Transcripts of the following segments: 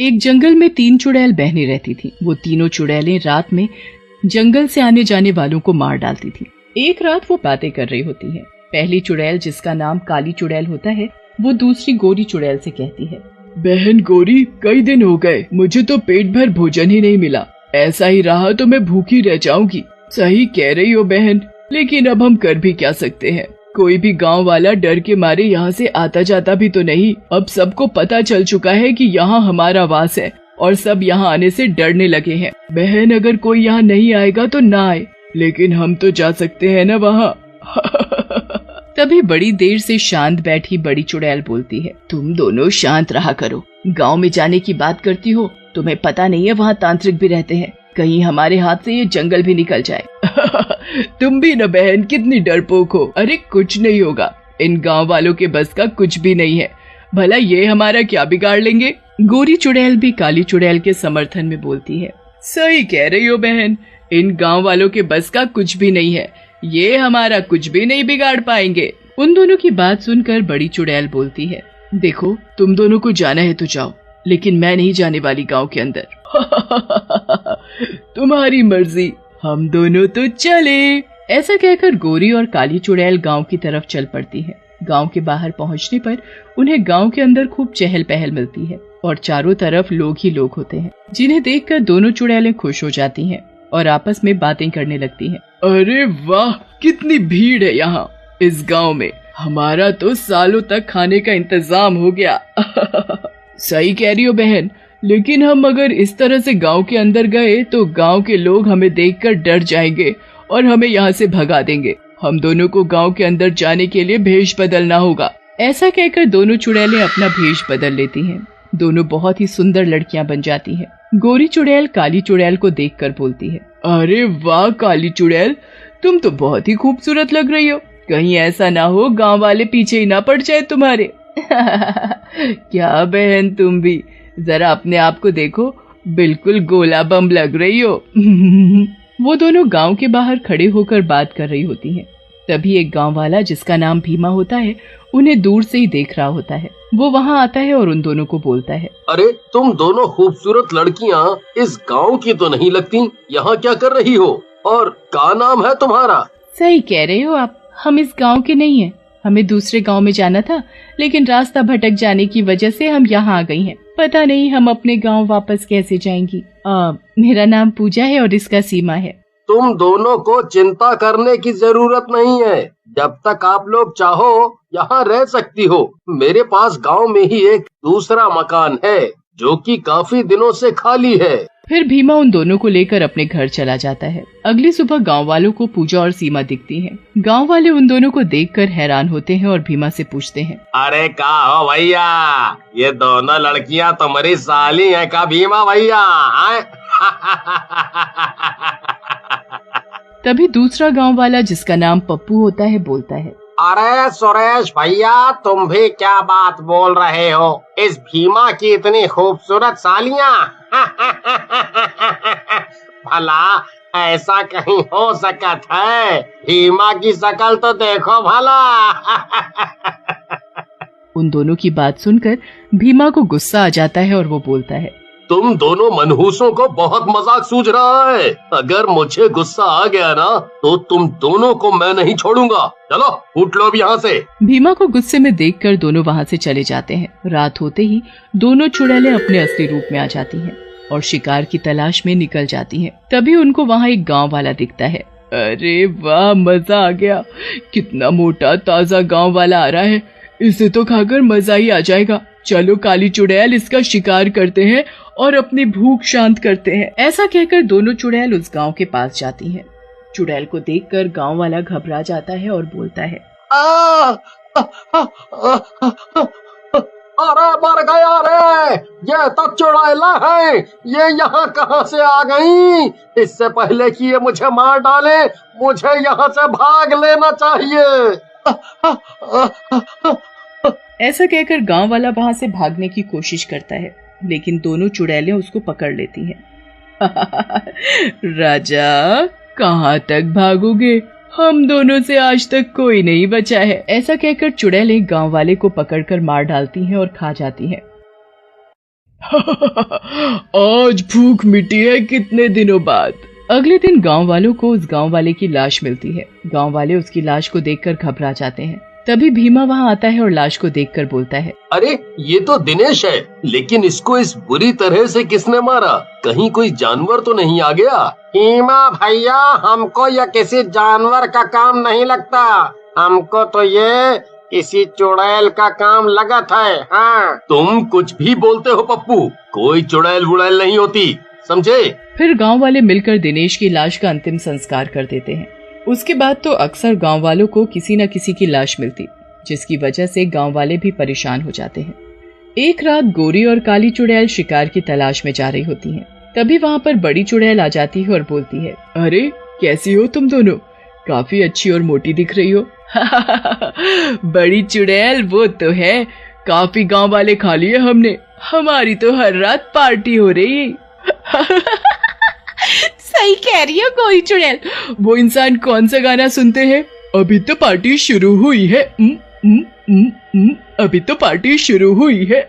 एक जंगल में 3 चुड़ैल बहनें रहती थीं। वो तीनों चुड़ैलें रात में जंगल से आने जाने वालों को मार डालती थीं। एक रात वो बातें कर रही होती हैं। पहली चुड़ैल, जिसका नाम काली चुड़ैल होता है, वो दूसरी गोरी चुड़ैल से कहती है, बहन गोरी, कई दिन हो गए, मुझे तो पेट भर भोजन ही नहीं मिला। ऐसा ही रहा तो मैं भूखी रह जाऊंगी। सही कह रही हो बहन, लेकिन अब हम कर भी क्या सकते हैं। कोई भी गांव वाला डर के मारे यहाँ से आता जाता भी तो नहीं। अब सबको पता चल चुका है कि यहाँ हमारा वास है और सब यहाँ आने से डरने लगे हैं। बहन, अगर कोई यहाँ नहीं आएगा तो ना आए, लेकिन हम तो जा सकते हैं ना वहाँ। तभी बड़ी देर से शांत बैठी बड़ी चुड़ैल बोलती है, तुम दोनों शांत रहा करो। गांव में जाने की बात करती हो, तुम्हें पता नहीं है वहाँ तांत्रिक भी रहते हैं। कहीं हमारे हाथ से ये जंगल भी निकल जाए। तुम भी न बहन, कितनी डरपोक हो। अरे कुछ नहीं होगा, इन गांव वालों के बस का कुछ भी नहीं है। भला ये हमारा क्या बिगाड़ लेंगे। गोरी चुड़ैल भी काली चुड़ैल के समर्थन में बोलती है, सही कह रही हो बहन, इन गांव वालों के बस का कुछ भी नहीं है। ये हमारा कुछ भी नहीं बिगाड़ पाएंगे। उन दोनों की बात सुनकर बड़ी चुड़ैल बोलती है, देखो, तुम दोनों को जाना है तो जाओ, लेकिन मैं नहीं जाने वाली गांव के अंदर। तुम्हारी मर्जी, हम दोनों तो चले। ऐसा कहकर गोरी और काली चुड़ैल गांव की तरफ चल पड़ती है। गांव के बाहर पहुंचने पर उन्हें गांव के अंदर खूब चहल पहल मिलती है और चारों तरफ लोग ही लोग होते हैं, जिन्हें देखकर दोनों चुड़ैलें खुश हो जाती हैं और आपस में बातें करने लगती हैं। अरे वाह, कितनी भीड़ है यहाँ इस गांव में। हमारा तो सालों तक खाने का इंतजाम हो गया। सही कह रही हो बहन, लेकिन हम अगर इस तरह से गांव के अंदर गए तो गांव के लोग हमें देखकर डर जाएंगे और हमें यहाँ से भगा देंगे। हम दोनों को गांव के अंदर जाने के लिए भेष बदलना होगा। ऐसा कहकर दोनों चुड़ैलें अपना भेष बदल लेती हैं। दोनों बहुत ही सुंदर लड़कियां बन जाती हैं। गोरी चुड़ैल काली चुड़ैल को देखकर बोलती है, अरे वाह काली चुड़ैल, तुम तो बहुत ही खूबसूरत लग रही हो। कहीं ऐसा ना हो गांव वाले पीछे ही ना पड़ जाए तुम्हारे। क्या बहन, तुम भी जरा अपने आप को देखो, बिल्कुल गोला बम लग रही हो। वो दोनों गांव के बाहर खड़े होकर बात कर रही होती हैं। तभी एक गांव वाला, जिसका नाम भीमा होता है, उन्हें दूर से ही देख रहा होता है। वो वहां आता है और उन दोनों को बोलता है, अरे तुम दोनों खूबसूरत लड़कियां इस गांव की तो नहीं लगती। यहाँ क्या कर रही हो और क्या नाम है तुम्हारा? सही कह रहे हो आप, हम इस गांव के नहीं हैं। हमें दूसरे गांव में जाना था, लेकिन रास्ता भटक जाने की वजह से हम यहाँ आ गई हैं। पता नहीं हम अपने गांव वापस कैसे जाएंगी। मेरा नाम पूजा है और इसका सीमा है। तुम दोनों को चिंता करने की जरूरत नहीं है। जब तक आप लोग चाहो यहाँ रह सकती हो। मेरे पास गांव में ही एक दूसरा मकान है जो कि काफी दिनों से खाली है। फिर भीमा उन दोनों को लेकर अपने घर चला जाता है। अगली सुबह गांव वालों को पूजा और सीमा दिखती हैं। गांव वाले उन दोनों को देखकर हैरान होते हैं और भीमा से पूछते हैं, अरे का हो भैया, ये दोनों लड़कियां तुम्हारी साली है का भीमा भैया? तभी दूसरा गांव वाला, जिसका नाम पप्पू होता है, बोलता है, अरे सुरेश भैया, तुम भी क्या बात बोल रहे हो? इस भीमा की इतनी खूबसूरत सालियां? भला ऐसा कहीं हो सकत है? भीमा की शकल तो देखो भला। उन दोनों की बात सुनकर भीमा को गुस्सा आ जाता है और वो बोलता है, तुम दोनों मनहूसों को बहुत मजाक सूझ रहा है। अगर मुझे गुस्सा आ गया ना तो तुम दोनों को मैं नहीं छोड़ूंगा। चलो उठ लो अब यहाँ से। भीमा को गुस्से में देखकर दोनों वहाँ से चले जाते हैं। रात होते ही दोनों चुड़ैलें अपने असली रूप में आ जाती हैं और शिकार की तलाश में निकल जाती हैं। तभी उनको वहाँ एक गाँव वाला दिखता है। अरे वाह, मजा आ गया। कितना मोटा ताजा गाँव वाला आ रहा है, इसे तो खाकर मजा ही आ जाएगा। चलो काली चुड़ैल, इसका शिकार करते हैं और अपनी भूख शांत करते हैं। ऐसा कहकर दोनों चुड़ैल उस गांव के पास जाती हैं। चुड़ैल को देखकर गांव वाला घबरा जाता है और बोलता है, अरे मर गया रे, ये तो चुड़ैला है। ये यहाँ कहाँ से आ गई? इससे पहले कि ये मुझे मार डाले, मुझे यहाँ से भाग लेना चाहिए। ऐसा कहकर गांव वाला वहां से भागने की कोशिश करता है, लेकिन दोनों चुड़ैलें उसको पकड़ लेती हैं। राजा, कहाँ तक भागोगे? हम दोनों से आज तक कोई नहीं बचा है। ऐसा कहकर चुड़ैलें गांव वाले को पकड़कर मार डालती हैं और खा जाती हैं। आज भूख मिटी है कितने दिनों बाद। अगले दिन गांव वालों को उस गांव वाले की लाश मिलती है। गांव वाले उसकी लाश को देखकर घबरा जाते हैं। तभी भीमा वहां आता है और लाश को देखकर बोलता है, अरे ये तो दिनेश है, लेकिन इसको इस बुरी तरह से किसने मारा? कहीं कोई जानवर तो नहीं आ गया? भीमा भैया, हमको यह किसी जानवर का काम नहीं लगता, हमको तो ये किसी चुड़ैल का काम लगा था। हाँ, तुम कुछ भी बोलते हो पप्पू, कोई चुड़ैल वुड़ैल नहीं होती, समझे? फिर गांव वाले मिलकर दिनेश की लाश का अंतिम संस्कार कर देते हैं। उसके बाद तो अक्सर गांव वालों को किसी न किसी की लाश मिलती, जिसकी वजह से गांव वाले भी परेशान हो जाते हैं। एक रात गोरी और काली चुड़ैल शिकार की तलाश में जा रही होती हैं। तभी वहां पर बड़ी चुड़ैल आ जाती है और बोलती है, अरे कैसी हो तुम दोनों, काफी अच्छी और मोटी दिख रही हो। बड़ी चुड़ैल वो तो है, काफी गांव वाले खा लिए हमने, हमारी तो हर रात पार्टी हो रही। सही कह रही हो गोरी चुड़ैल। वो इंसान कौन सा गाना सुनते हैं? अभी तो पार्टी शुरू हुई है। अभी तो पार्टी शुरू हुई है।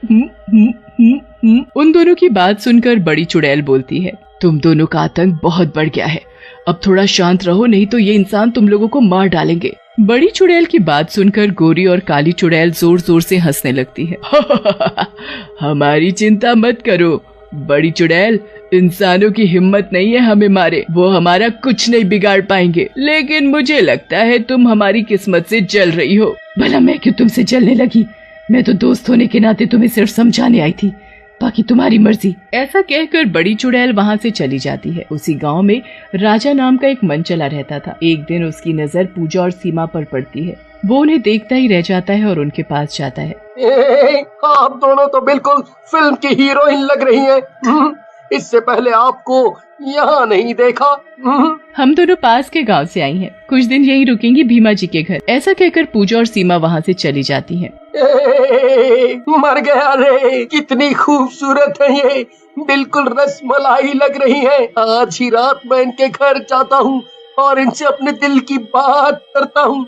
उन दोनों की बात सुनकर बड़ी चुड़ैल बोलती है, तुम दोनों का आतंक बहुत बढ़ गया है, अब थोड़ा शांत रहो, नहीं तो ये इंसान तुम लोगों को मार डालेंगे। बड़ी चुड़ैल की बात सुनकर गोरी और काली चुड़ैल जोर जोर से हंसने लगती है। हमारी चिंता मत करो बड़ी चुड़ैल, इंसानों की हिम्मत नहीं है हमें मारे, वो हमारा कुछ नहीं बिगाड़ पाएंगे, लेकिन मुझे लगता है तुम हमारी किस्मत से जल रही हो। भला मैं क्यों तुमसे जलने लगी, मैं तो दोस्त होने के नाते तुम्हें सिर्फ समझाने आई थी, बाकी तुम्हारी मर्जी। ऐसा कहकर बड़ी चुड़ैल वहाँ से चली जाती है। उसी गांव में राजा नाम का एक मनचला रहता था। एक दिन उसकी नजर पूजा और सीमा पर पड़ती है। वो उन्हें देखता ही रह जाता है और उनके पास जाता है। आप दोनों तो बिल्कुल फिल्म की हीरोइन लग रही हैं। इससे पहले आपको यहाँ नहीं देखा। हम दोनों पास के गांव से आई हैं, कुछ दिन यहीं रुकेंगी भीमा जी के घर। ऐसा कहकर पूजा और सीमा वहाँ से चली जाती हैं। मर गया रे, कितनी खूबसूरत है ये, बिल्कुल रसमलाई लग रही है। आज ही रात मैं इनके घर जाता हूँ और इनसे अपने दिल की बात करता हूँ।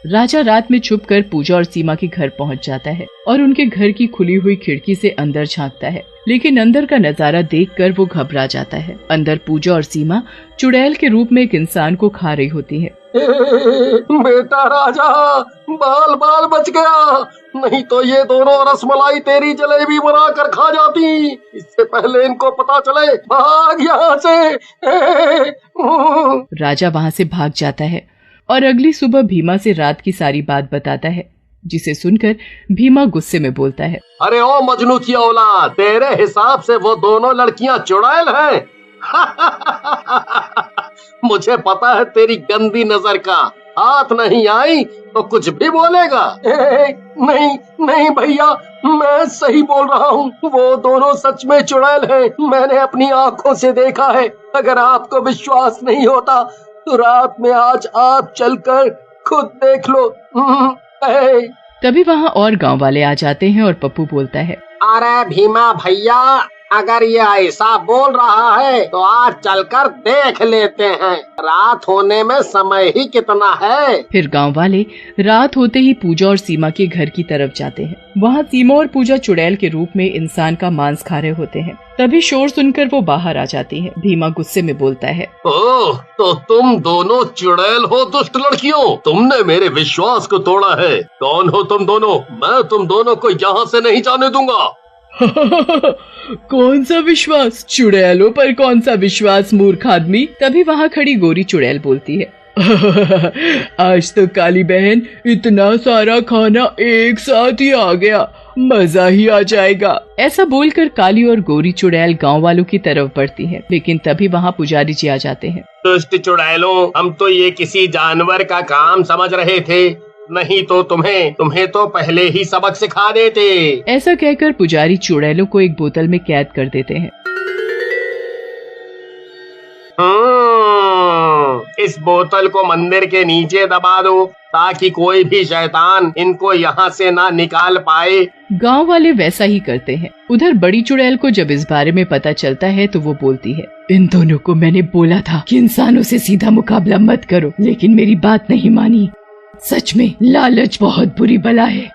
राजा रात में छुपकर पूजा और सीमा के घर पहुँच जाता है और उनके घर की खुली हुई खिड़की से अंदर झांकता है, लेकिन अंदर का नजारा देखकर वो घबरा जाता है। अंदर पूजा और सीमा चुड़ैल के रूप में एक इंसान को खा रही होती है। बेटा राजा, बाल बाल बच गया, नहीं तो ये दोनों रसमलाई तेरी जलेबी बना कर खा जाती। इससे पहले इनको पता चले, भाग यहाँ से। राजा वहाँ से भाग जाता है और अगली सुबह भीमा से रात की सारी बात बताता है, जिसे सुनकर भीमा गुस्से में बोलता है, अरे ओ मजनू की औलाद, तेरे हिसाब से वो दोनों लड़कियां चुड़ैल हैं? मुझे पता है तेरी गंदी नजर का, हाथ नहीं आई तो कुछ भी बोलेगा। नहीं नहीं भैया, मैं सही बोल रहा हूँ, वो दोनों सच में चुड़ैल हैं, मैंने अपनी आँखों से देखा है। अगर आपको विश्वास नहीं होता तो रात में आज आप चलकर खुद देख लो। तभी वहाँ और गांव वाले आ जाते हैं और पप्पू बोलता है, अरे भीमा भैया, अगर ये ऐसा बोल रहा है तो आज चलकर देख लेते हैं, रात होने में समय ही कितना है। फिर गांव वाले रात होते ही पूजा और सीमा के घर की तरफ जाते हैं। वहाँ सीमा और पूजा चुड़ैल के रूप में इंसान का मांस खा रहे होते हैं। तभी शोर सुनकर वो बाहर आ जाती है। भीमा गुस्से में बोलता है, ओह, तो तुम दोनों चुड़ैल हो दुष्ट लड़कियों, तुमने मेरे विश्वास को तोड़ा है। कौन हो तुम दोनों? मैं तुम दोनों को यहाँ से नहीं जाने दूंगा। कौन सा विश्वास? चुड़ैलों पर कौन सा विश्वास, मूर्ख आदमी। तभी वहाँ खड़ी गोरी चुड़ैल बोलती है, आज तो काली बहन इतना सारा खाना एक साथ ही आ गया, मजा ही आ जाएगा। ऐसा बोलकर काली और गोरी चुड़ैल गांव वालों की तरफ बढ़ती हैं, लेकिन तभी वहाँ पुजारी जी आ जाते हैं। दुष्ट चुड़ैलों, हम तो ये किसी जानवर का काम समझ रहे थे, नहीं तो तुम्हें तो पहले ही सबक सिखा देते। ऐसा कहकर पुजारी चुड़ैलों को एक बोतल में कैद कर देते हैं। इस बोतल को मंदिर के नीचे दबा दो ताकि कोई भी शैतान इनको यहाँ से ना निकाल पाए। गांव वाले वैसा ही करते हैं। उधर बड़ी चुड़ैल को जब इस बारे में पता चलता है तो वो बोलती है, इन दोनों को मैंने बोला था कि इंसानों से सीधा मुकाबला मत करो, लेकिन मेरी बात नहीं मानी। सच में लालच बहुत बुरी बला है।